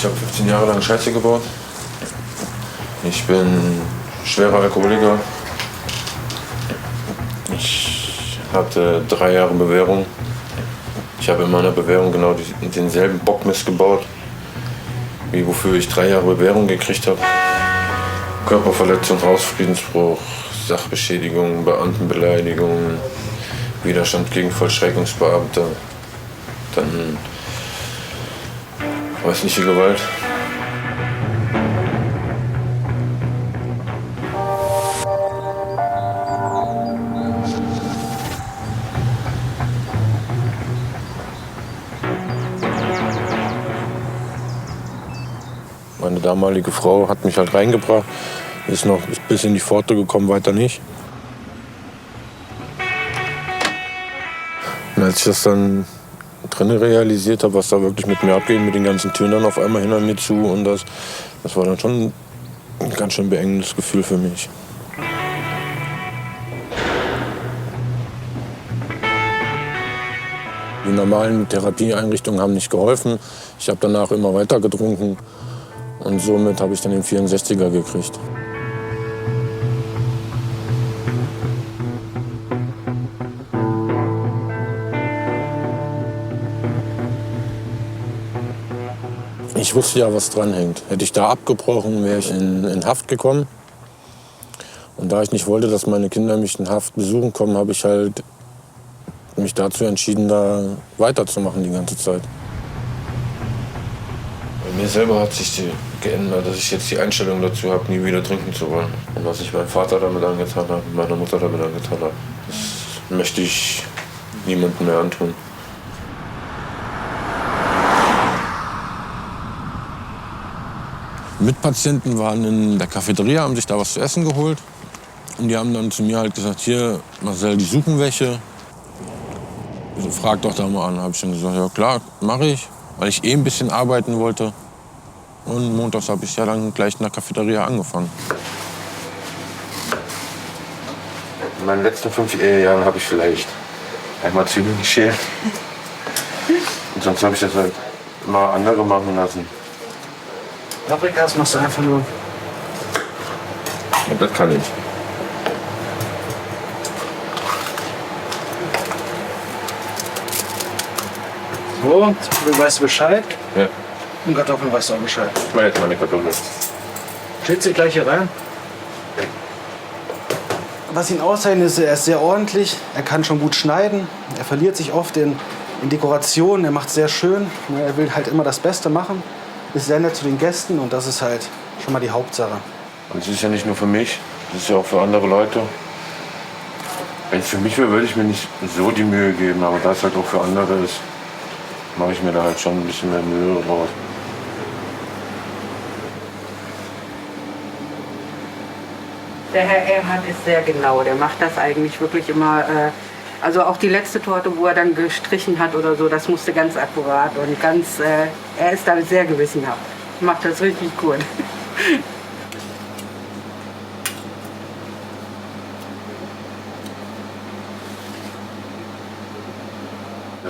habe 15 Jahre lang Scheiße gebaut. Ich bin schwerer Alkoholiker. Ich hatte 3 Jahre Bewährung. Ich habe in meiner Bewährung genau denselben Bockmist gebaut, wie wofür ich 3 Jahre Bewährung gekriegt habe. Körperverletzung, Hausfriedensbruch, Sachbeschädigung, Beamtenbeleidigung, Widerstand gegen Vollstreckungsbeamte, dann häusliche Gewalt. Meine damalige Frau hat mich halt reingebracht, ist noch bis in die Pforte gekommen, weiter nicht. Und als ich das dann drinnen realisiert habe, was da wirklich mit mir abgeht, mit den ganzen Türen dann auf einmal hinter mir zu, und das war dann schon ein ganz schön beengendes Gefühl für mich. Die normalen Therapieeinrichtungen haben nicht geholfen. Ich habe danach immer weiter getrunken. Und somit habe ich dann den 64er gekriegt. Ich wusste ja, was dran hängt. Hätte ich da abgebrochen, wäre ich in Haft gekommen. Und da ich nicht wollte, dass meine Kinder mich in Haft besuchen kommen, habe ich halt mich dazu entschieden, da weiterzumachen die ganze Zeit. Bei mir selber hat sich geändert, dass ich jetzt die Einstellung dazu habe, nie wieder trinken zu wollen. Und was ich meinem Vater damit angetan habe, meiner Mutter damit angetan habe, das möchte ich niemandem mehr antun. Mitpatienten waren in der Cafeteria, haben sich da was zu essen geholt. Und die haben dann zu mir halt gesagt, hier, Marcel, die suchen welche. So, frag doch da mal an. Habe ich dann gesagt, ja klar, mache ich, weil ich ein bisschen arbeiten wollte. Und montags habe ich ja dann gleich in der Cafeteria angefangen. In meinen letzten 5 Ehejahren habe ich vielleicht einmal Zwiebeln geschält. Und sonst habe ich das halt immer andere machen lassen. Paprikas machst du einfach nur. Ja, das kann ich. So, Zwiebeln weißt du Bescheid. Ja. Und Kartoffeln weißt du auch Bescheid. Ich mache jetzt meine Kartoffeln. Stellst du gleich hier rein? Was ihn auszeichnet, ist, er ist sehr ordentlich. Er kann schon gut schneiden. Er verliert sich oft in Dekorationen. Er macht es sehr schön. Er will halt immer das Beste machen. Ist sehr nett zu den Gästen und das ist halt schon mal die Hauptsache. Und es ist ja nicht nur für mich, es ist ja auch für andere Leute. Wenn es für mich wäre, würde ich mir nicht so die Mühe geben, aber da es halt auch für andere ist, mache ich mir da halt schon ein bisschen mehr Mühe draus. Der Herr Erhard ist sehr genau, der macht das eigentlich wirklich immer, also auch die letzte Torte, wo er dann gestrichen hat oder so, das musste ganz akkurat und ganz, er ist da sehr gewissenhaft, macht das richtig gut.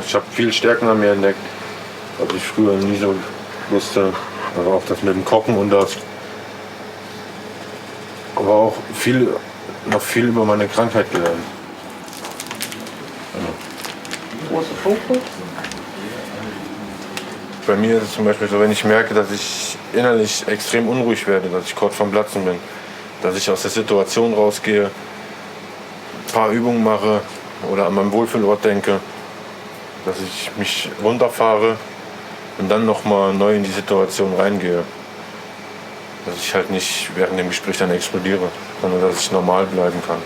Ich habe viel Stärken an mir entdeckt, was ich früher nie so wusste. Also auch das mit dem Kochen und das. Aber auch noch viel über meine Krankheit gelernt. Große Fokus. Bei mir ist es zum Beispiel so, wenn ich merke, dass ich innerlich extrem unruhig werde, dass ich kurz vorm Platzen bin, dass ich aus der Situation rausgehe, ein paar Übungen mache oder an meinem Wohlfühlort denke, dass ich mich runterfahre und dann noch mal neu in die Situation reingehe. Dass ich halt nicht während dem Gespräch dann explodiere, sondern dass ich normal bleiben kann.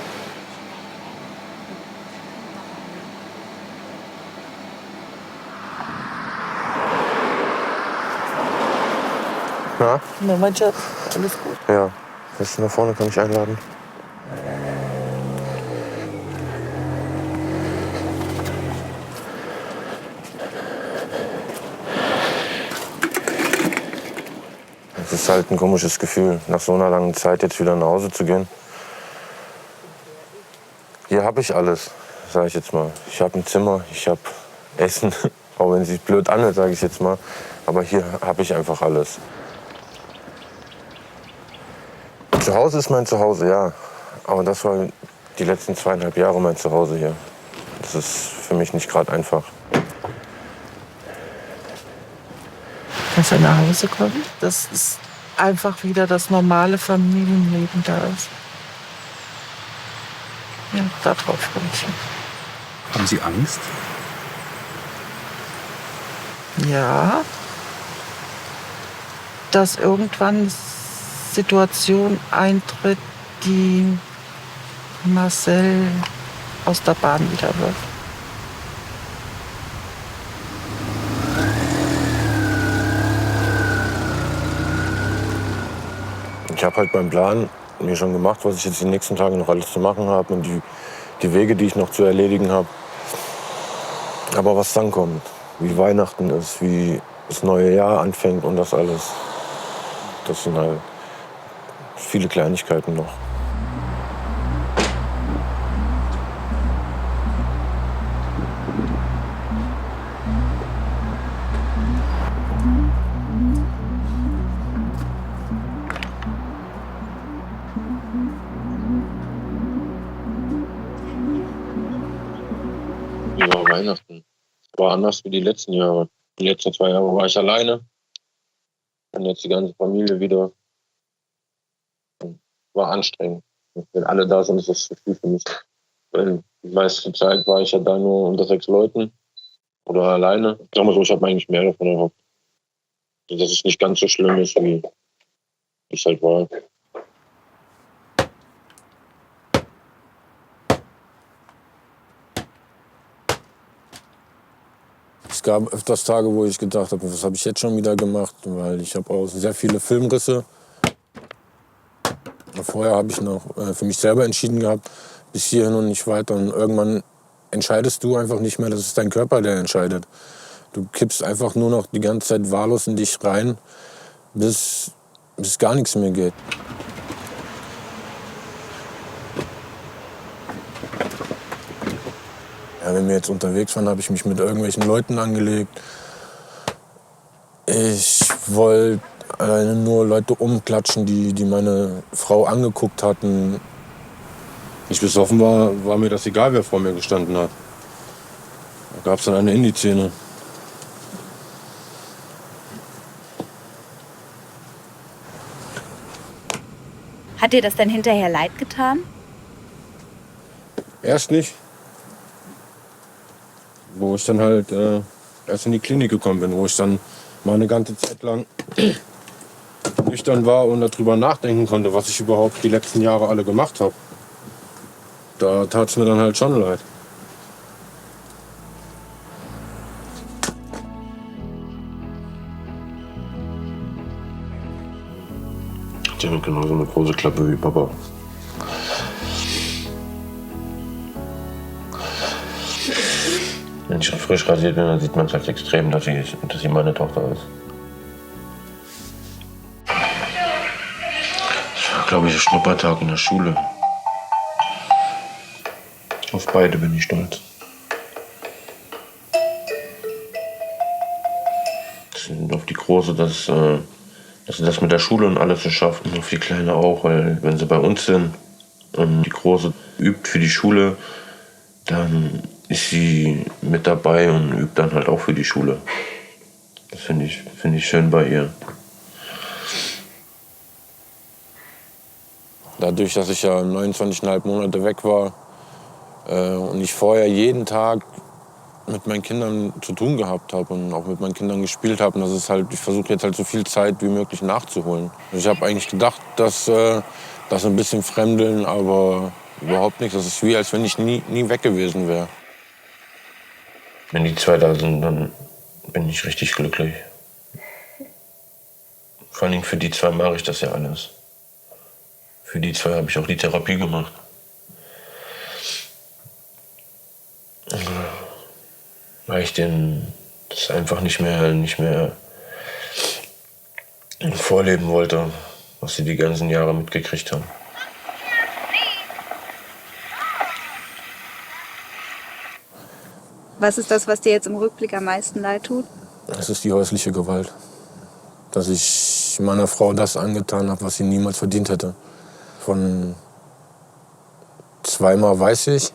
Ja? Na, mein Schatz, alles gut. Ja. Willst du nach vorne, kann ich einladen? Es ist halt ein komisches Gefühl, nach so einer langen Zeit jetzt wieder nach Hause zu gehen. Hier habe ich alles, sage ich jetzt mal. Ich habe ein Zimmer, ich habe Essen Auch wenn es sich blöd anhört, sage ich jetzt mal. Aber hier habe ich einfach alles. Zuhause ist mein Zuhause, ja. Aber das war die letzten 2,5 Jahre mein Zuhause hier. Das ist für mich nicht gerade einfach. Dass er nach Hause kommt, dass es einfach wieder das normale Familienleben da ist. Ja, darauf freue ich mich. Haben Sie Angst? Ja, dass irgendwann Situation eintritt, die Marcel aus der Bahn wieder wirft. Ich habe halt beim Plan mir schon gemacht, was ich jetzt die nächsten Tage noch alles zu machen habe und die Wege, die ich noch zu erledigen habe. Aber was dann kommt, wie Weihnachten ist, wie das neue Jahr anfängt und das alles, das sind halt viele Kleinigkeiten noch. Wie war Weihnachten? War anders wie die letzten Jahre. Die letzten 2 Jahre war ich alleine. Und jetzt die ganze Familie wieder. War anstrengend. Wenn alle da sind, ist das zu viel für mich. Weil die meiste Zeit war ich ja da nur unter 6 Leuten. Oder alleine. Sag mal so, ich habe eigentlich mehr davon erhofft. Dass es nicht ganz so schlimm ist, wie es halt war. Es gab öfters Tage, wo ich gedacht habe, was habe ich jetzt schon wieder gemacht? Weil ich habe auch sehr viele Filmrisse. Vorher habe ich noch für mich selber entschieden gehabt, bis hierhin und nicht weiter. Und irgendwann entscheidest du einfach nicht mehr, das ist dein Körper, der entscheidet. Du kippst einfach nur noch die ganze Zeit wahllos in dich rein, bis gar nichts mehr geht. Ja, wenn wir jetzt unterwegs waren, habe ich mich mit irgendwelchen Leuten angelegt. Ich wollte alleine nur Leute umklatschen, die meine Frau angeguckt hatten. Wenn ich besoffen war, war mir das egal, wer vor mir gestanden hat. Da gab es dann eine in die Szene. Hat dir das denn hinterher leid getan? Erst nicht. Wo ich dann halt erst in die Klinik gekommen bin, wo ich dann mal eine ganze Zeit lang nüchtern war und darüber nachdenken konnte, was ich überhaupt die letzten Jahre alle gemacht habe. Da tat es mir dann halt schon leid. Die haben genauso eine große Klappe wie Papa. Wenn ich frisch rasiert bin, dann sieht man es halt extrem, dass sie meine Tochter ist. Das war, glaube ich, ein Schnuppertag in der Schule. Auf beide bin ich stolz. Auf die Große, dass sie das mit der Schule und alles so schafft. Und auf die Kleine auch, weil wenn sie bei uns sind und die Große übt für die Schule, dann ist sie mit dabei und übt dann halt auch für die Schule. Das finde ich schön bei ihr. Dadurch, dass ich ja 29,5 Monate weg war und ich vorher jeden Tag mit meinen Kindern zu tun gehabt habe und auch mit meinen Kindern gespielt habe, das ist halt, ich versuche jetzt halt so viel Zeit wie möglich nachzuholen. Ich habe eigentlich gedacht, dass das ein bisschen fremdeln, aber überhaupt nichts. Das ist wie, als wenn ich nie weg gewesen wäre. Wenn die 2 da sind, dann bin ich richtig glücklich. Vor allem für die 2 mache ich das ja alles. Für die 2 habe ich auch die Therapie gemacht. Weil ich denen das einfach nicht mehr vorleben wollte, was sie die ganzen Jahre mitgekriegt haben. Was ist das, was dir jetzt im Rückblick am meisten leid tut? Es ist die häusliche Gewalt. Dass ich meiner Frau das angetan habe, was sie niemals verdient hätte. Von zweimal weiß ich.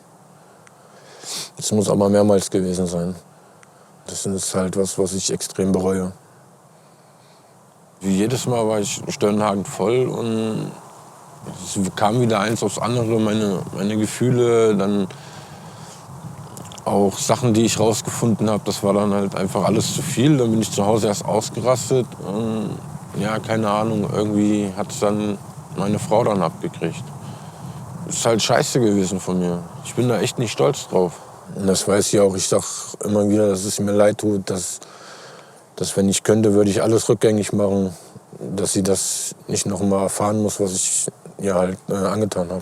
Es muss aber mehrmals gewesen sein. Das ist halt was ich extrem bereue. Wie jedes Mal war ich stirnhagend voll und es kam wieder eins aufs andere, meine Gefühle, dann auch Sachen, die ich rausgefunden habe, das war dann halt einfach alles zu viel. Dann bin ich zu Hause erst ausgerastet und ja, keine Ahnung, irgendwie hat es dann meine Frau dann abgekriegt. Das ist halt scheiße gewesen von mir. Ich bin da echt nicht stolz drauf. Und das weiß sie auch. Ich sag immer wieder, dass es mir leid tut, dass wenn ich könnte, würde ich alles rückgängig machen, dass sie das nicht noch mal erfahren muss, was ich ihr halt angetan habe.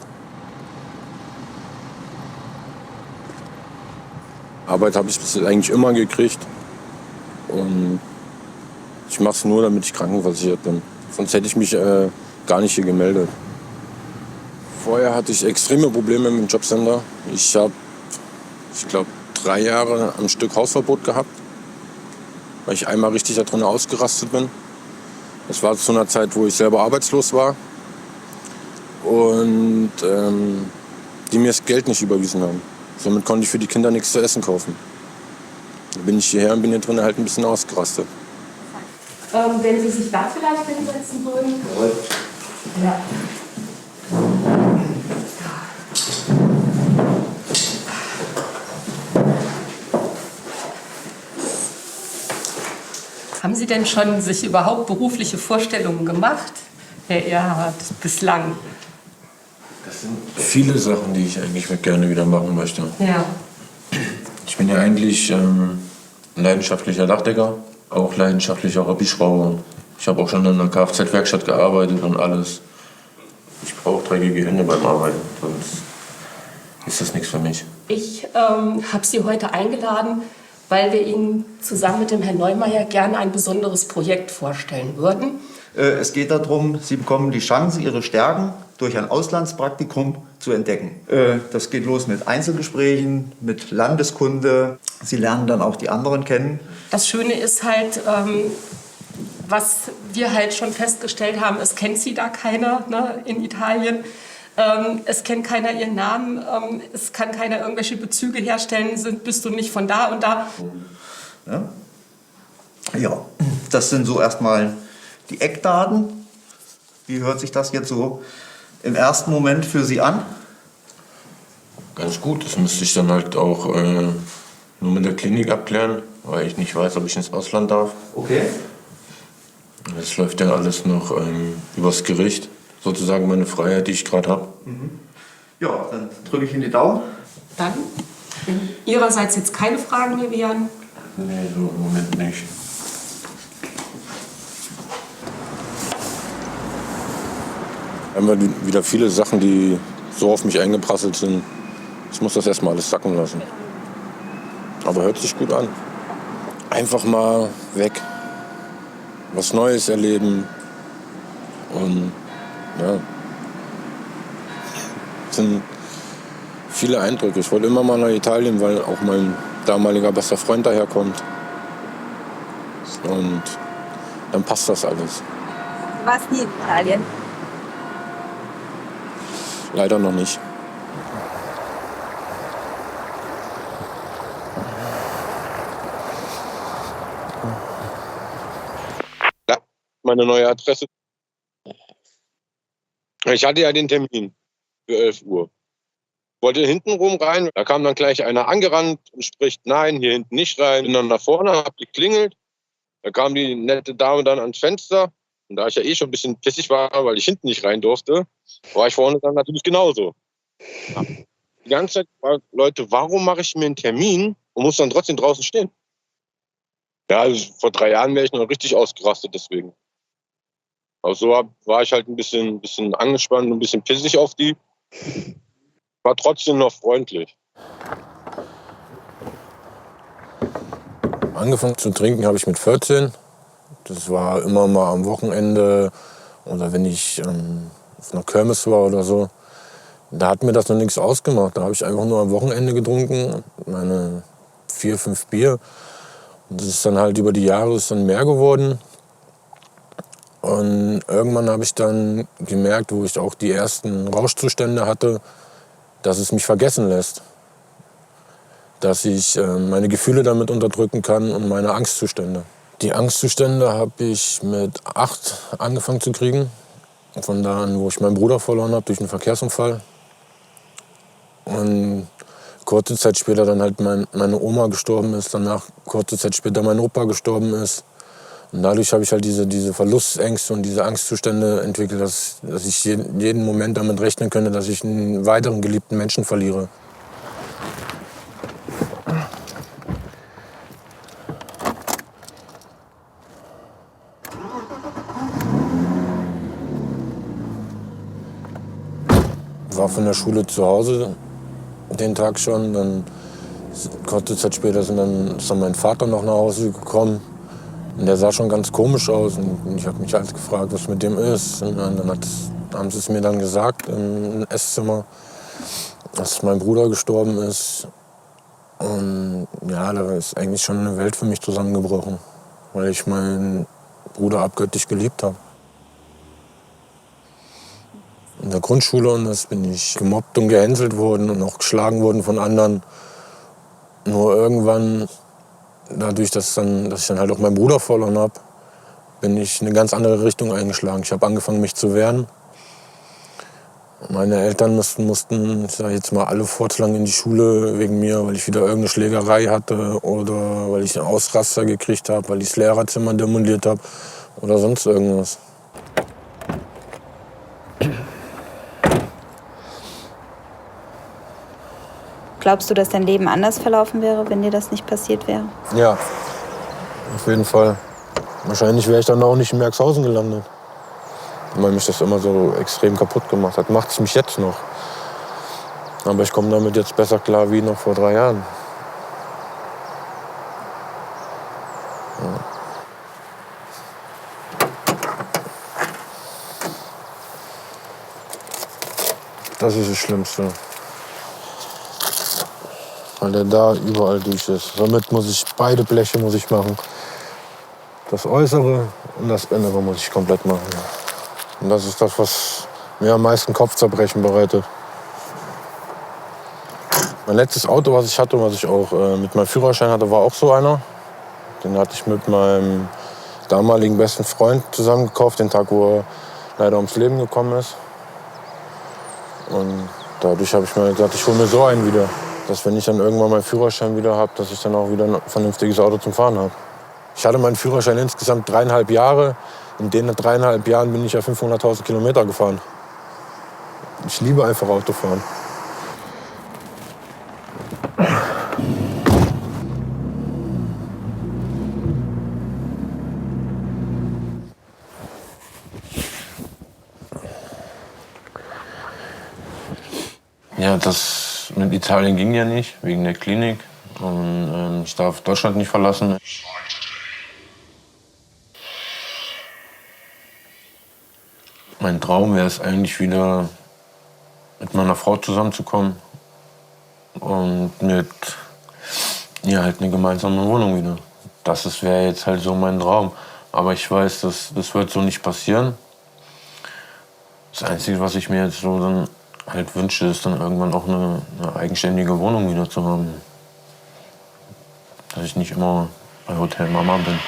Arbeit habe ich bis jetzt eigentlich immer gekriegt. Und ich mache es nur, damit ich krankenversichert bin. Sonst hätte ich mich gar nicht hier gemeldet. Vorher hatte ich extreme Probleme mit dem Jobcenter. Ich habe, ich glaube, 3 Jahre am Stück Hausverbot gehabt, weil ich einmal richtig da drin ausgerastet bin. Das war zu einer Zeit, wo ich selber arbeitslos war und die mir das Geld nicht überwiesen haben. Somit konnte ich für die Kinder nichts zu essen kaufen. Dann bin ich hierher und bin hier drin halt ein bisschen ausgerastet. Wenn Sie sich da vielleicht hinsetzen würden. Ja. Haben Sie denn schon sich überhaupt berufliche Vorstellungen gemacht, Herr Erhard, bislang? Das sind viele Sachen, die ich eigentlich gerne wieder machen möchte. Ja. Ich bin ja eigentlich ein leidenschaftlicher Dachdecker, auch leidenschaftlicher Hobbyschrauber. Ich habe auch schon in einer Kfz-Werkstatt gearbeitet und alles. Ich brauche dreckige Hände beim Arbeiten, sonst ist das nichts für mich. Ich habe Sie heute eingeladen, weil wir Ihnen zusammen mit dem Herrn Neumeier gerne ein besonderes Projekt vorstellen würden. Es geht darum, Sie bekommen die Chance, Ihre Stärken durch ein Auslandspraktikum zu entdecken. Das geht los mit Einzelgesprächen, mit Landeskunde. Sie lernen dann auch die anderen kennen. Das Schöne ist halt, was wir halt schon festgestellt haben, es kennt Sie da keiner, ne, in Italien. Es kennt keiner Ihren Namen, es kann keiner irgendwelche Bezüge herstellen, bist du nicht von da und da. Ja, das sind so erstmal die Eckdaten. Wie hört sich das jetzt so im ersten Moment für Sie an? Ganz gut, das müsste ich dann halt auch nur mit der Klinik abklären, weil ich nicht weiß, ob ich ins Ausland darf. Okay. Das läuft ja alles noch übers Gericht, sozusagen meine Freiheit, die ich gerade habe. Ja, dann drücke ich Ihnen die Daumen. Dann, wenn Ihrerseits jetzt keine Fragen mehr wären. Nee, so im Moment nicht. Einmal wieder viele Sachen, die so auf mich eingeprasselt sind. Ich muss das erstmal alles sacken lassen. Aber hört sich gut an. Einfach mal weg. Was Neues erleben. Und ja, es sind viele Eindrücke. Ich wollte immer mal nach Italien, weil auch mein damaliger bester Freund daherkommt. Und dann passt das alles. Du warst nie in Italien. Leider noch nicht. Ja, meine neue Adresse. Ich hatte ja den Termin für 11 Uhr. Wollte hinten rum rein, da kam dann gleich einer angerannt und spricht, nein, hier hinten nicht rein. Bin dann nach vorne, hab geklingelt. Da kam die nette Dame dann ans Fenster. Und da ich ja schon ein bisschen pissig war, weil ich hinten nicht rein durfte, war ich vorne dann natürlich genauso. Ja. Die ganze Zeit war, Leute, warum mache ich mir einen Termin und muss dann trotzdem draußen stehen? Ja, also vor 3 Jahren wäre ich noch richtig ausgerastet deswegen. Aber so war ich halt ein bisschen angespannt und ein bisschen pissig auf die. War trotzdem noch freundlich. Angefangen zu trinken habe ich mit 14. Das war immer mal am Wochenende oder wenn ich auf einer Kirmes war oder so. Da hat mir das noch nichts ausgemacht. Da habe ich einfach nur am Wochenende getrunken. Meine 4, 5 Bier. Und das ist dann halt über die Jahre ist dann mehr geworden. Und irgendwann habe ich dann gemerkt, wo ich auch die ersten Rauschzustände hatte, dass es mich vergessen lässt. Dass ich meine Gefühle damit unterdrücken kann und meine Angstzustände. Die Angstzustände habe ich mit 8 angefangen zu kriegen. Von da an, wo ich meinen Bruder verloren habe durch einen Verkehrsunfall. Und kurze Zeit später dann halt meine Oma gestorben ist. Danach kurze Zeit später mein Opa gestorben ist. Und dadurch habe ich halt diese Verlustängste und diese Angstzustände entwickelt, dass ich jeden Moment damit rechnen könnte, dass ich einen weiteren geliebten Menschen verliere. Ich war von der Schule zu Hause den Tag schon. Dann kurze Zeit später ist dann mein Vater noch nach Hause gekommen. Und der sah schon ganz komisch aus. Und ich habe mich halt gefragt, was mit dem ist. Und dann haben sie es mir dann gesagt im Esszimmer, dass mein Bruder gestorben ist. Und ja, da ist eigentlich schon eine Welt für mich zusammengebrochen, weil ich meinen Bruder abgöttisch geliebt habe. In der Grundschule und das bin ich gemobbt und gehänselt worden und auch geschlagen worden von anderen. Nur irgendwann, dadurch, dass ich dann halt auch meinen Bruder verloren habe, bin ich in eine ganz andere Richtung eingeschlagen. Ich habe angefangen, mich zu wehren. Meine Eltern mussten, ich sage jetzt mal, alle fortlang in die Schule wegen mir, weil ich wieder irgendeine Schlägerei hatte oder weil ich einen Ausraster gekriegt habe, weil ich das Lehrerzimmer demoliert habe oder sonst irgendwas. Glaubst du, dass dein Leben anders verlaufen wäre, wenn dir das nicht passiert wäre? Ja, auf jeden Fall. Wahrscheinlich wäre ich dann auch nicht in Merxhausen gelandet. Weil mich das immer so extrem kaputt gemacht hat. Macht es mich jetzt noch. Aber ich komme damit jetzt besser klar wie noch vor 3 Jahren. Ja. Das ist das Schlimmste. Weil der da überall durch ist. Somit muss ich beide Bleche machen. Das Äußere und das Innere muss ich komplett machen. Und das ist das, was mir am meisten Kopfzerbrechen bereitet. Mein letztes Auto, was ich hatte, was ich auch mit meinem Führerschein hatte, war auch so einer. Den hatte ich mit meinem damaligen besten Freund zusammen gekauft, den Tag, wo er leider ums Leben gekommen ist. Und dadurch habe ich mir gesagt, ich hole mir so einen wieder. Dass wenn ich dann irgendwann meinen Führerschein wieder habe, dass ich dann auch wieder ein vernünftiges Auto zum Fahren habe. Ich hatte meinen Führerschein insgesamt 3,5 Jahre. In den 3,5 Jahren bin ich ja 500.000 Kilometer gefahren. Ich liebe einfach Autofahren. Ja, das mit Italien ging ja nicht, wegen der Klinik. Und ich darf Deutschland nicht verlassen. Mein Traum wäre es eigentlich wieder, mit meiner Frau zusammenzukommen und mit ihr halt eine gemeinsame Wohnung wieder. Das wäre jetzt halt so mein Traum. Aber ich weiß, das wird so nicht passieren. Das Einzige, was ich mir jetzt so dann halt wünsche, ist dann irgendwann auch eine eigenständige Wohnung wieder zu haben. Dass ich nicht immer bei Hotel Mama bin.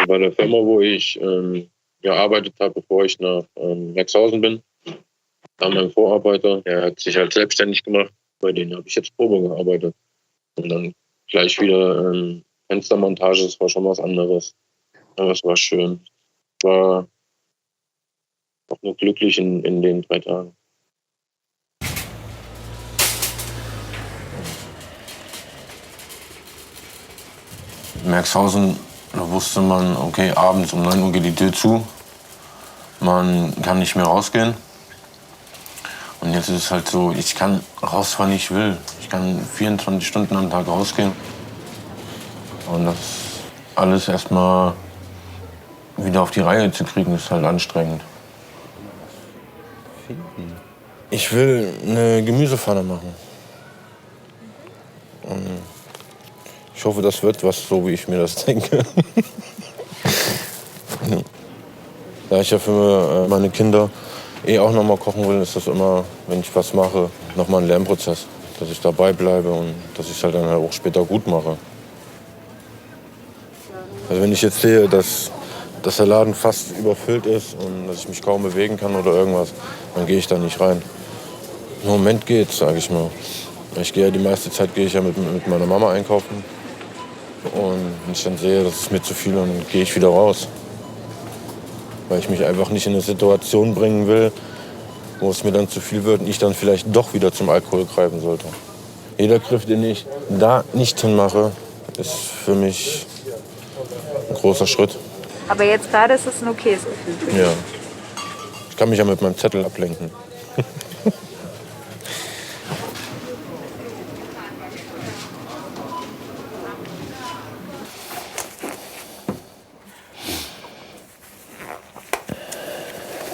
Bei der Firma, wo ich gearbeitet habe, bevor ich nach Merxhausen bin, da mein Vorarbeiter, der hat sich halt selbstständig gemacht. Bei denen habe ich jetzt Probe gearbeitet. Und dann gleich wieder Fenstermontage, das war schon was anderes. Aber es war schön. Ich war auch nur glücklich in den 3 Tagen. In Merxhausen, da wusste man, okay, abends um 9 Uhr geht die Tür zu. Man kann nicht mehr rausgehen. Und jetzt ist es halt so, ich kann raus, wann ich will. Ich kann 24 Stunden am Tag rausgehen. Und das alles erstmal wieder auf die Reihe zu kriegen, ist halt anstrengend. Ich will eine Gemüsepfanne machen. Und ich hoffe, das wird was, so wie ich mir das denke. Da ich ja für meine Kinder auch noch mal kochen will, ist das immer, wenn ich was mache, noch mal ein Lernprozess. Dass ich dabei bleibe und dass ich es halt dann halt auch später gut mache. Also wenn ich jetzt sehe, dass der Laden fast überfüllt ist und dass ich mich kaum bewegen kann oder irgendwas, dann gehe ich da nicht rein. Im Moment geht's, sage ich mal. Ich gehe ja die meiste Zeit gehe ich ja mit meiner Mama einkaufen. Und wenn ich dann sehe, das ist mir zu viel, dann gehe ich wieder raus. Weil ich mich einfach nicht in eine Situation bringen will, wo es mir dann zu viel wird und ich dann vielleicht doch wieder zum Alkohol greifen sollte. Jeder Griff, den ich da nicht hinmache, ist für mich ein großer Schritt. Aber jetzt gerade ist es ein okayes Gefühl. Ja. Ich kann mich ja mit meinem Zettel ablenken.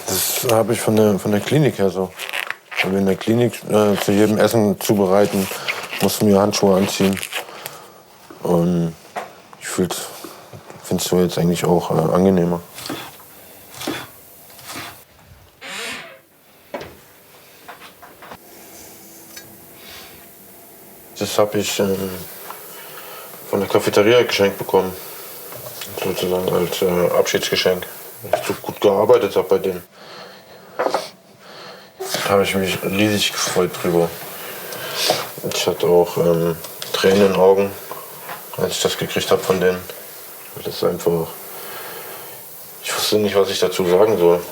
Das habe ich von der Klinik her so. Wenn wir in der Klinik zu jedem Essen zubereiten, mussten wir Handschuhe anziehen. Und ich finde es so jetzt eigentlich auch angenehmer. Das habe ich von der Cafeteria geschenkt bekommen. Sozusagen als Abschiedsgeschenk. Weil ich so gut gearbeitet habe bei denen. Da habe ich mich riesig gefreut drüber. Ich hatte auch Tränen in den Augen, als ich das gekriegt habe von denen. Das ist einfach. Ich wusste nicht, was ich dazu sagen soll.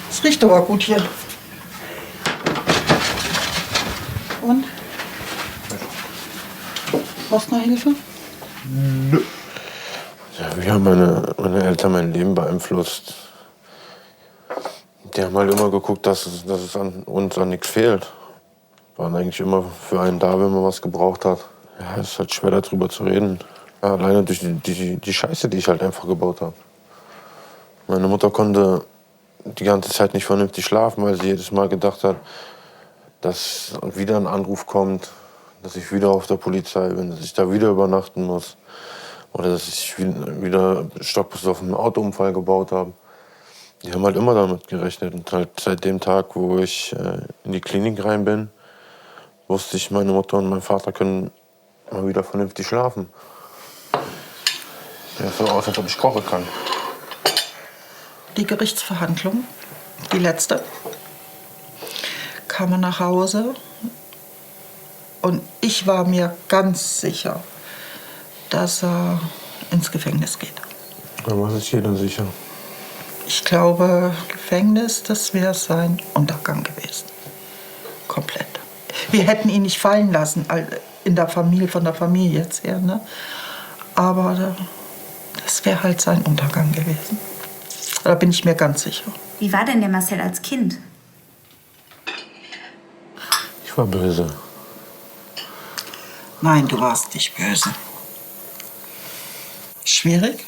Es riecht aber gut hier. Und? Brauchst du noch Hilfe? Nö. Ja, wie haben meine Eltern mein Leben beeinflusst? Die haben halt immer geguckt, dass es an uns an nichts fehlt. Waren eigentlich immer für einen da, wenn man was gebraucht hat. Ja, es ist halt schwer, darüber zu reden. Ja, alleine durch die Scheiße, die ich halt einfach gebaut habe. Meine Mutter konnte die ganze Zeit nicht vernünftig schlafen, weil sie jedes Mal gedacht hat, dass wieder ein Anruf kommt, dass ich wieder auf der Polizei bin, dass ich da wieder übernachten muss. Oder dass ich wieder Stockbus auf einen Autounfall gebaut habe. Die haben halt immer damit gerechnet. Und halt seit dem Tag, wo ich in die Klinik rein bin, wusste ich, meine Mutter und mein Vater können mal wieder vernünftig schlafen. Ja, so aus, als ob ich kochen kann. Die Gerichtsverhandlung, die letzte, kam er nach Hause und ich war mir ganz sicher, dass er ins Gefängnis geht. Aber das ist jeder sicher. Ich glaube, Gefängnis, das wäre sein Untergang gewesen. Komplett. Wir hätten ihn nicht fallen lassen, in der Familie, von der Familie jetzt her, ne? Aber das wäre halt sein Untergang gewesen. Da bin ich mir ganz sicher. Wie war denn der Marcel als Kind? Ich war böse. Nein, du warst nicht böse. Schwierig,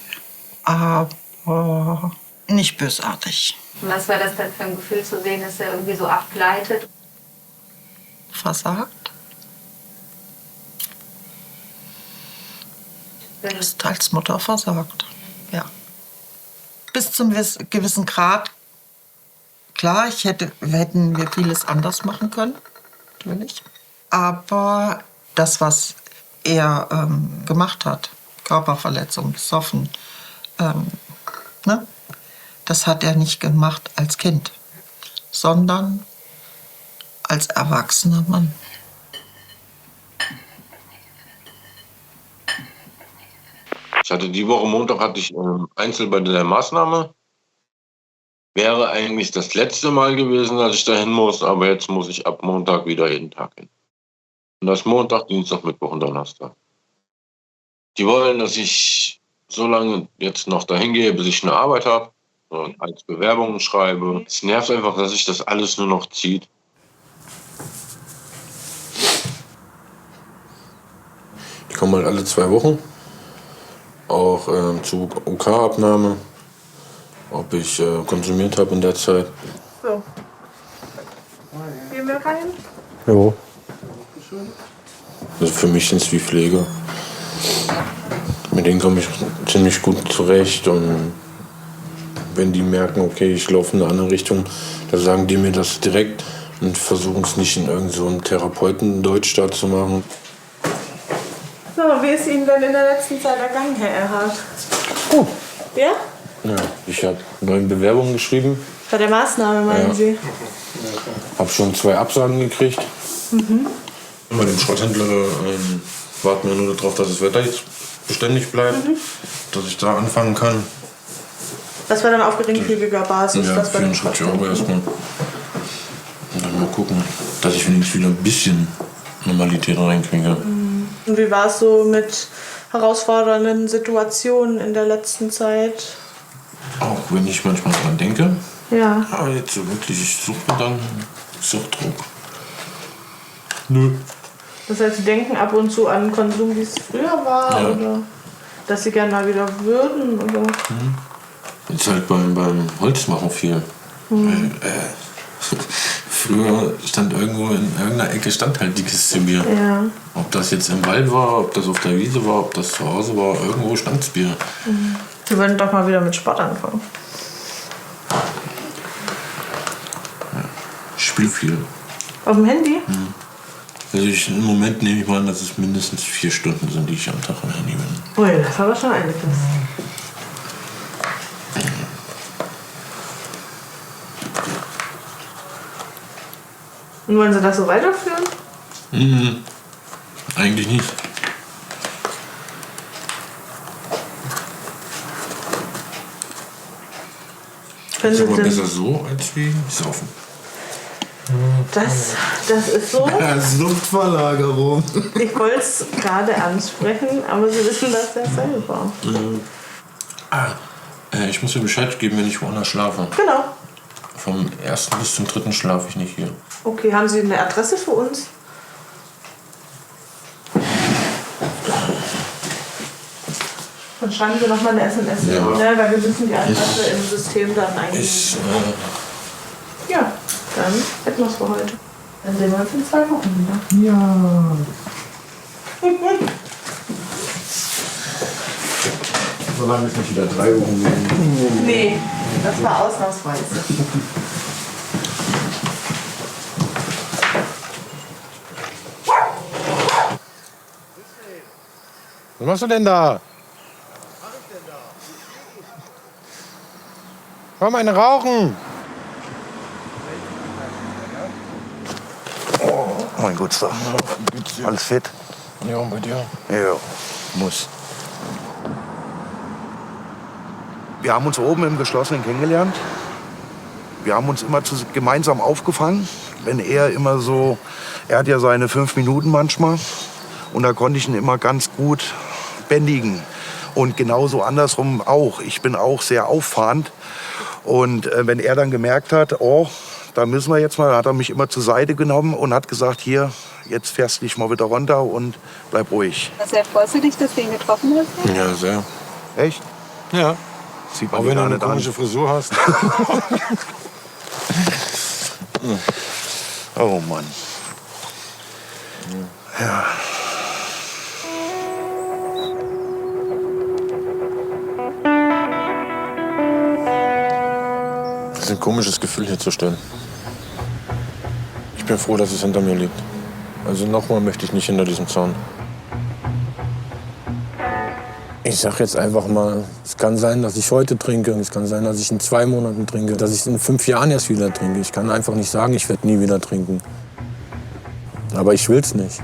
aber nicht bösartig. Was war das denn für ein Gefühl zu sehen, dass er irgendwie so abgleitet? Versagt. Du hast als Mutter versagt, ja. Bis zum gewissen Grad. Klar, hätten wir vieles anders machen können, natürlich. Aber das, was er gemacht hat, Körperverletzung, besoffen, ne? Das hat er nicht gemacht als Kind, sondern als erwachsener Mann. Ich hatte die Woche Montag Einzel bei der Maßnahme. Wäre eigentlich das letzte Mal gewesen, dass ich dahin muss, aber jetzt muss ich ab Montag wieder jeden Tag hin. Und das Montag, Dienstag, Mittwoch und Donnerstag. Die wollen, dass ich so lange jetzt noch dahin gehe, bis ich eine Arbeit habe. als Bewerbungen schreibe. Es nervt einfach, dass sich das alles nur noch zieht. Ich komme halt alle 2 Wochen, auch zur OK-Abnahme, ob ich konsumiert habe in der Zeit. So. Gehen wir rein? Jo. Also für mich sind es wie Pflege. Mit denen komme ich ziemlich gut zurecht. Und wenn die merken, okay, ich laufe in eine andere Richtung, dann sagen die mir das direkt und versuchen es nicht in irgendeinem so Therapeuten-Deutsch da zu machen. So, wie ist Ihnen denn in der letzten Zeit ergangen, Herr Erhard? Gut. Ja? Ja, ich habe 9 Bewerbungen geschrieben. Bei der Maßnahme, meinen Sie? Habe schon 2 Absagen gekriegt. Mhm. Bei dem Schrotthändler warten wir nur darauf, dass das Wetter jetzt beständig bleibt, dass ich da anfangen kann. Das war dann auf geringfügiger Basis? Ja, das bei dem 44 € erstmal. Und dann mal gucken, dass ich wenigstens wieder ein bisschen Normalität reinkriege. Und wie war es so mit herausfordernden Situationen in der letzten Zeit? Auch wenn ich manchmal dran denke. Ja. Aber jetzt so wirklich, ich suche dann Suchtdruck. Nö. Das heißt, Sie denken ab und zu an Konsum, wie es früher war? Ja. Oder dass Sie gerne mal wieder würden? Oder? Jetzt halt beim Holzmachen viel. Früher stand irgendwo in irgendeiner Ecke stand halt die Kiste Bier. Ja. Ob das jetzt im Wald war, ob das auf der Wiese war, ob das zu Hause war, irgendwo stand's Bier. Sie würden doch mal wieder mit Sport anfangen. Ich spiele viel. Auf dem Handy? Also im Moment nehme ich mal an, dass es mindestens 4 Stunden sind, die ich am Tag am Handy bin. Ui, das ist aber schon einiges. Und wollen Sie das so weiterführen? Eigentlich nicht. Können Ist Sie aber denn, besser so als wie saufen. das ist so. Suchtverlagerung. Ich wollte es gerade ansprechen, aber Sie wissen das ja selber. Ich muss mir Bescheid geben, wenn ich woanders schlafe. Genau. Vom 1. bis zum 3. schlafe ich nicht hier. Okay, haben Sie eine Adresse für uns? Dann schreiben Sie noch mal eine SMS, Ja. ne, weil wir müssen die Adresse im System dann eingeben. Ja, dann hätten wir es für heute. Dann sehen wir uns in 2 Wochen wieder. Ja. Solange es nicht wieder 3 Wochen sind. Nee, das war ausnahmsweise. Was machst du denn da? Komm, eine rauchen! Mein Guter. Alles fit? Ja, und bei dir? Ja, muss. Wir haben uns oben im Geschlossenen kennengelernt. Wir haben uns immer gemeinsam aufgefangen. Wenn er immer so, er hat ja seine 5 Minuten manchmal. Und da konnte ich ihn immer ganz gut bändigen. Und genauso andersrum auch. Ich bin auch sehr auffahrend. Und wenn er dann gemerkt hat, oh, da müssen wir jetzt mal, hat er mich immer zur Seite genommen und hat gesagt, hier, jetzt fährst du dich mal wieder runter und bleib ruhig. Sehr freust du dich, dass du ihn getroffen hast? Ja, sehr. Echt? Ja. Sieht man Auch dir wenn du gar eine nicht an. komische Frisur hast. Oh Mann. Ja. Das ist ein komisches Gefühl, hier zu stehen. Ich bin froh, dass es hinter mir liegt. Also nochmal möchte ich nicht hinter diesem Zaun. Ich sag jetzt einfach mal, es kann sein, dass ich heute trinke. Es kann sein, dass ich in 2 Monaten trinke. Dass ich in 5 Jahren erst wieder trinke. Ich kann einfach nicht sagen, ich werde nie wieder trinken. Aber ich will's nicht.